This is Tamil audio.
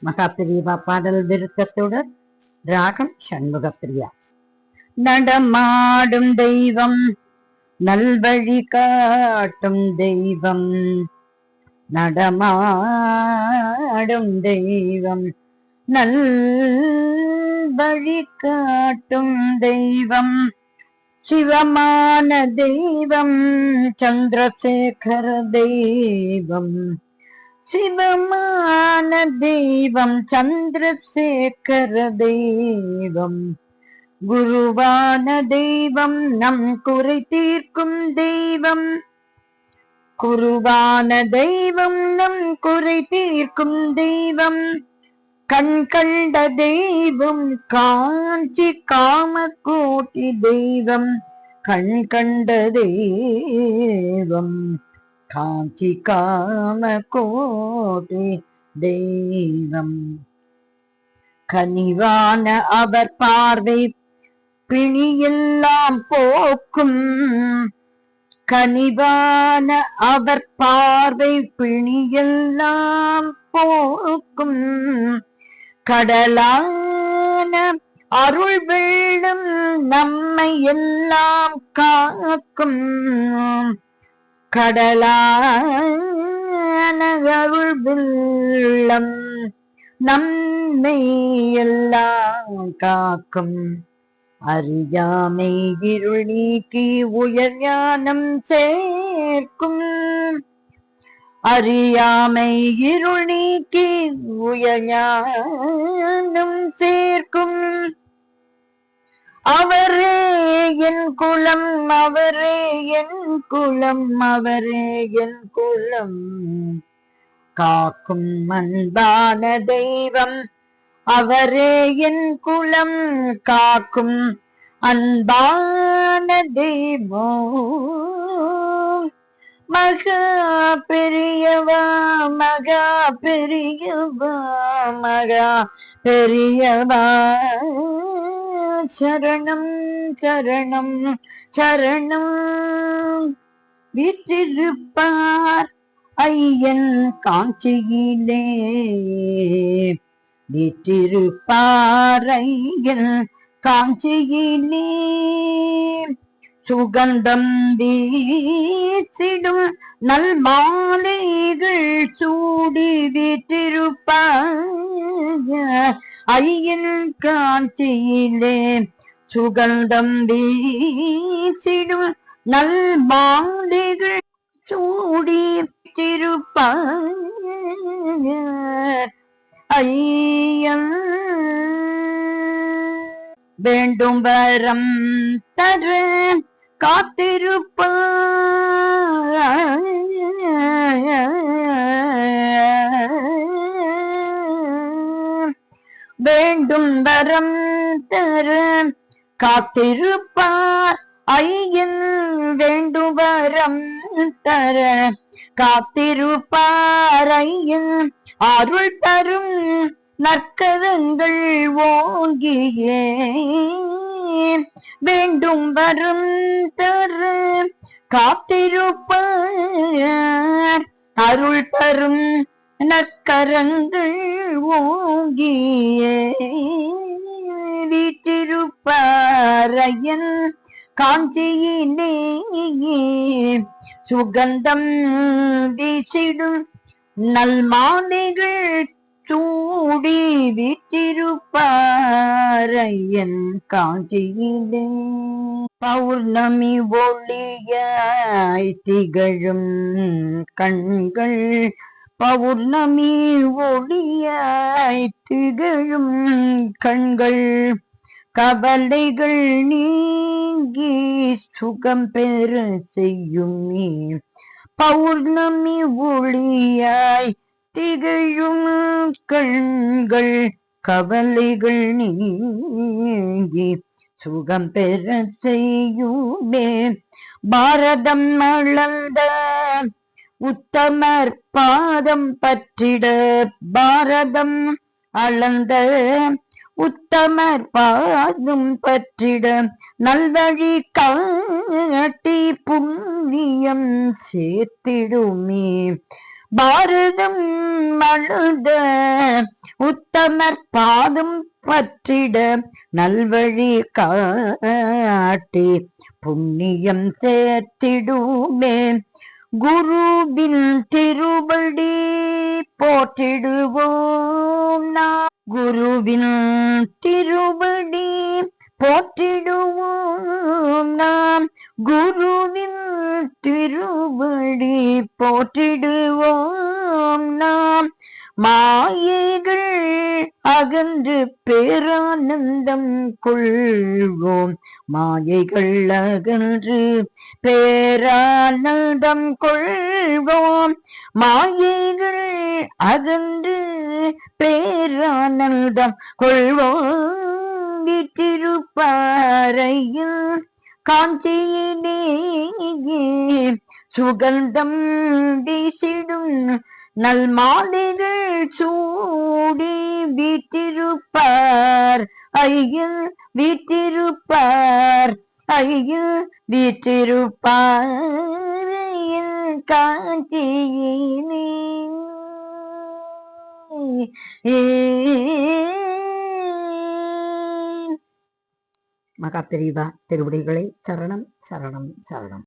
மகாபிரியா பாடல் விருத்தத்துடன் ராகம் சண்முகப்பிரியா. நடமாடும் தெய்வம், நல்வழி காட்டும் தெய்வம், நடமாடும் தெய்வம், நல்வழி காட்டும் தெய்வம், சிவமான தெய்வம், சந்திரசேகர தெய்வம், சிவமான தெய்வம், சந்திரசேகர தெய்வம், குருவான தெய்வம், நம் குறை தீர்க்கும் தெய்வம், குருவான தெய்வம், நம் குறை தீர்க்கும் தெய்வம், கண் கண்ட தெய்வம், காஞ்சி காமகோட்டி தெய்வம், கண் கண்ட தெய்வம், காஞ்சி காமகோட்டி தெய்வம், கனிவான அவர் பார்வை பிணியெல்லாம் போக்கும், கனிவான அவர் பார்வை பிணியெல்லாம் போக்கும், கடலான அருள் வெள்ளம் நம்மை எல்லாம் காக்கும், கடலான அருள் வெள்ளம் நம்மை எல்லாம் காக்கும், அறியாமை இருள் நீக்கி உயர் ஞானம் சேர்க்கும், அறியாமை இருள் நீக்கி உயர் ஞானம் சேர்க்கும், அவரே என் குலம், அவரே என் குலம், அவரே என் குலம், காக்கும் அன்பான தெய்வம், அவரே என் குலம், காக்கும் அன்பான தெய்வம், மகா பெரியவா, மகா பெரியவா, மகா பெரியவா, சரணம் சரணம் சரணம், வீற்றிருப்பார் ஐயன் காஞ்சியிலே, வீற்றிருப்பார் ஐயன் காஞ்சியிலே, சுகந்தம் வீசிடும் நல் மாலைகள் சூடி வீற்றிருப்பார் ஐயன் காஞ்சியிலே, சுகந்தம் வீசிடும் நல் மாலைகள் சூடி வீற்றிருப்பார் ஐயன், வேண்டும் வரம் தர காத்திருப்பார், வேண்டும் வரம் தர காத்திருப்பார் ஐயன், வேண்டும் வரம் தர காத்திருப்பார் ஐயன், அருள் தரும் நற்கரங்கள் ஓங்கியே, வேண்டும் வரம் தர காத்திருப்பார், அருள் தரும் நற்கரங்கள் ஓங்கியே, வீற்றிருப்பார் ஐயன் காஞ்சியிலே, சுகந்தம் வீசிடும் நல் மாலைகள் சூடி வீற்றிருப்பார் ஐயன் காஞ்சியிலே, பௌர்ணமி ஒளியாய் திகழும் கண்கள், பௌர்ணமி ஒளியாய் திகழும் கண்கள், கவலைகள் நீங்கி சுகம் பெற செய்யுமே, பௌர்ணமி ஒளியாய் திகழும் கண்கள், கவலைகள் நீங்கி சுகம் பெற செய்யுமே, பாரதம் அளந்த உத்தமர் பாதம் பற்றிட, பாரதம் அளந்த உத்தமர் பாதம் பற்றிட, நல்வழி காட்டி புண்ணியம் சேர்த்திடுமே, பாரதம் அழுத உத்தமர் பாதம் பற்றிட நல்வழி காட்டி புண்ணியம் சேர்த்திடுமே. குருவின் திருவடி போற்றிடுவோம் நாம். குருவின் திருவடி போற்றிடுவோம் நாம். குருவின் திருவடி போற்றிடுவோம் நாம். மாயைகள் அகன்று பேரானந்தம் கொள்வோம். மாயைகள் அகன்று பேரானந்தம் கொள்வோம். மாயைகள் அகன்று பேரானந்தம் கொள்வோம். வீற்றிருப்பாரையில் காஞ்சியிலே சுகந்தம் வீசிடும் நல் மாலைகள் சூடி வீற்றிருப்பார் ஐயில் வீற்றிருப்பார் ஐயில் வீற்றிருப்பார் காஞ்சியிலே. மகா பெரியவா திருவடிகளை சரணம் சரணம் சரணம்.